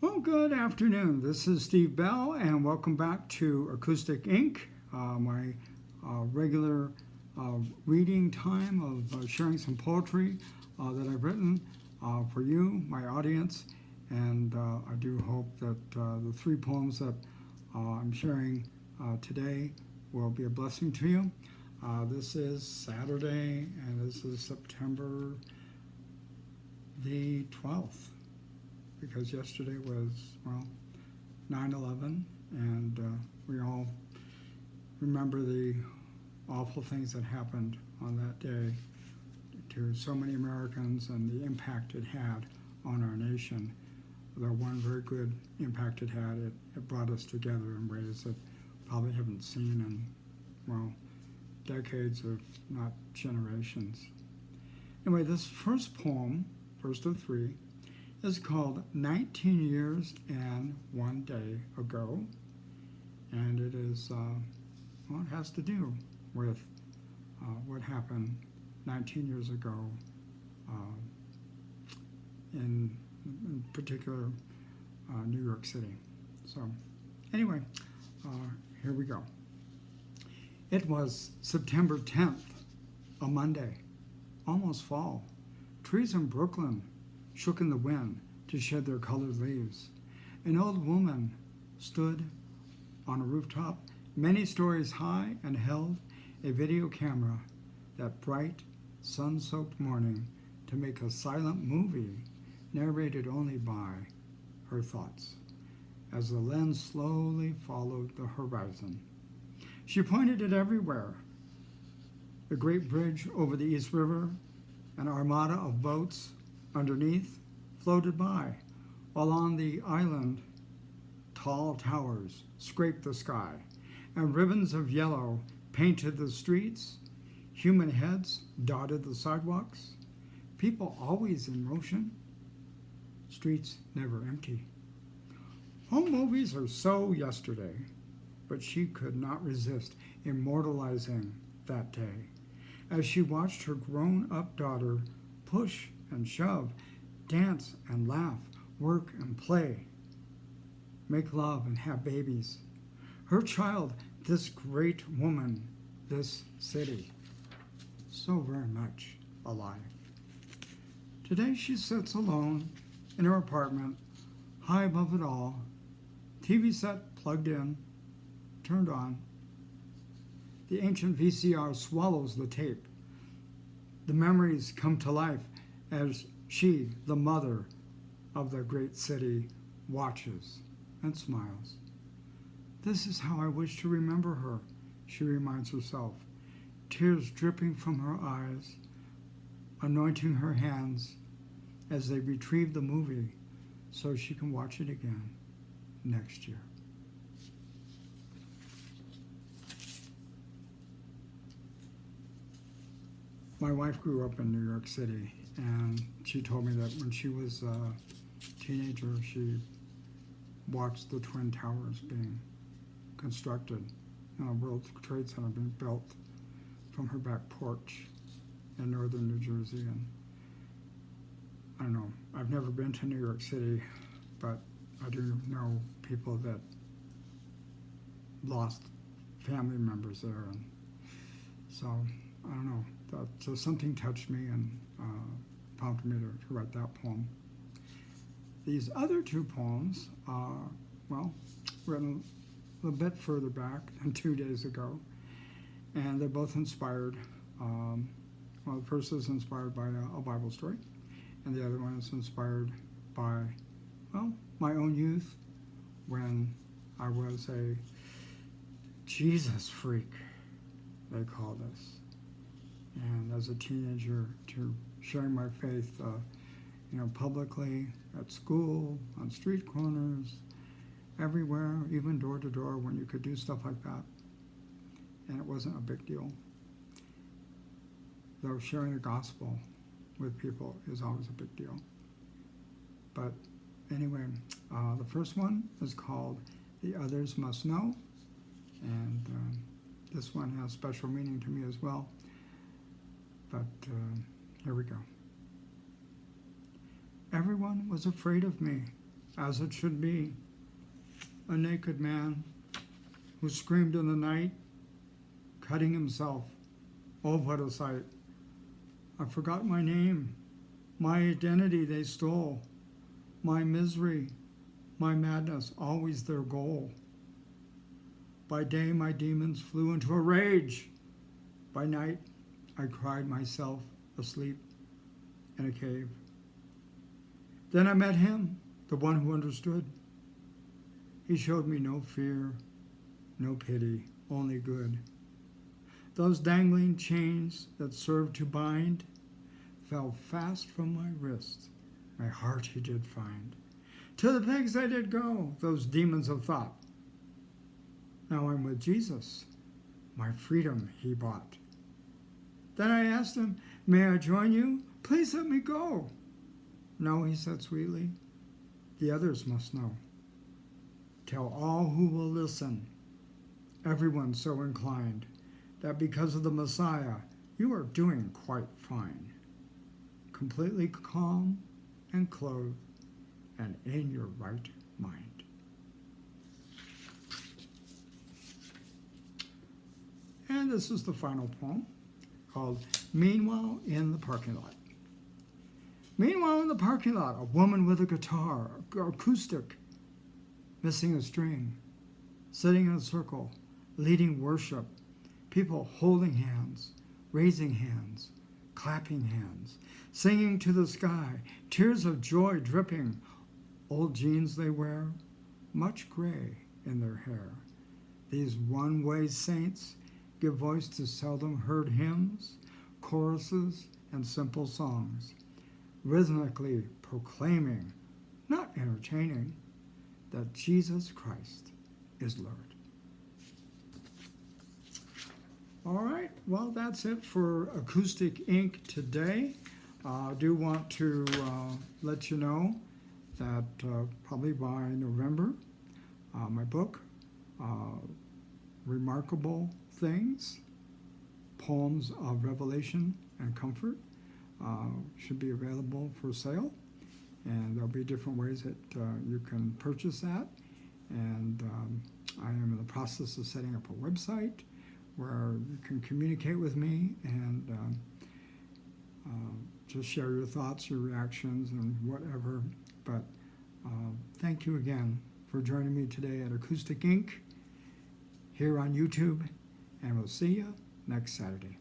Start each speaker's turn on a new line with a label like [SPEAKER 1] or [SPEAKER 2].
[SPEAKER 1] Well, good afternoon. This is Steve Bell, and welcome back to Acoustic Inc., my regular reading time of sharing some poetry that I've written for you, my audience. And I do hope that the three poems that I'm sharing today will be a blessing to you. This is Saturday, and this is September the 12th. Because yesterday was, 9/11, and we all remember the awful things that happened on that day to so many Americans and the impact it had on our nation. The one very good impact it had, it brought us together in ways that probably haven't seen in, decades, if not generations. Anyway, this first poem, first of three, is called 19 Years and One Day Ago, and it is, it has to do with what happened 19 years ago in particular New York City. So anyway, here we go. It was September 10th, a Monday, almost fall. Trees in Brooklyn shook in the wind to shed their colored leaves. An old woman stood on a rooftop many stories high and held a video camera that bright, sun-soaked morning to make a silent movie narrated only by her thoughts as the lens slowly followed the horizon. She pointed it everywhere. The great bridge over the East River, an armada of boats underneath floated by, while on the island tall towers scraped the sky, and ribbons of yellow painted the streets. Human heads dotted the sidewalks. People always in motion. Streets never empty. Home movies are so yesterday, but she could not resist immortalizing that day as she watched her grown-up daughter push and shove, dance and laugh, work and play, make love and have babies. Her child, this great woman, this city, so very much alive. Today she sits alone in her apartment, high above it all, TV set plugged in, turned on. The ancient VCR swallows the tape. The memories come to life as she, the mother of the great city, watches and smiles. This is how I wish to remember her, she reminds herself, tears dripping from her eyes, anointing her hands as they retrieve the movie so she can watch it again next year. My wife grew up in New York City, and she told me that when she was a teenager, she watched the Twin Towers being constructed and the World Trade Center being built from her back porch in northern New Jersey. And I don't know, I've never been to New York City, but I do know people that lost family members there. And so, I don't know, so something touched me and prompted me to write that poem. These other two poems are, written a bit further back than 2 days ago, and they're both inspired. The first is inspired by a Bible story, and the other one is inspired by, my own youth when I was a Jesus freak, they called us. And as a teenager, to sharing my faith, publicly, at school, on street corners, everywhere, even door to door when you could do stuff like that. And it wasn't a big deal. Though sharing the gospel with people is always a big deal. But anyway, the first one is called The Others Must Know. And this one has special meaning to me as well. But here we go. Everyone was afraid of me as it should be. A naked man who screamed in the night, cutting himself. Oh, what a sight. I forgot my name, my identity they stole, my misery, my madness, always their goal. By day my demons flew into a rage. By night I cried myself asleep in a cave. Then I met him, the one who understood. He showed me no fear, no pity, only good. Those dangling chains that served to bind fell fast from my wrist. My heart he did find. To the pigs I did go, those demons of thought. Now I'm with Jesus, my freedom he bought. Then I asked him, may I join you? Please let me go. No, he said sweetly, the others must know. Tell all who will listen, everyone so inclined, that because of the Messiah, you are doing quite fine. Completely calm and clothed and in your right mind. And this is the final poem called Meanwhile in the Parking Lot. Meanwhile in the parking lot, a woman with a guitar, acoustic, missing a string, sitting in a circle, leading worship, people holding hands, raising hands, clapping hands, singing to the sky, tears of joy dripping, old jeans they wear, much gray in their hair. These one-way saints give voice to seldom heard hymns, choruses, and simple songs, rhythmically proclaiming, not entertaining, that Jesus Christ is Lord. All right, well, that's it for Acoustic Ink today. I do want to let you know that probably by November, my book, Remarkable Things, Poems of Revelation and Comfort, should be available for sale. And there'll be different ways that you can purchase that. And I am in the process of setting up a website where you can communicate with me and just share your thoughts, your reactions, and whatever. But thank you again for joining me today at Acoustic Ink here on YouTube, and we'll see you next Saturday.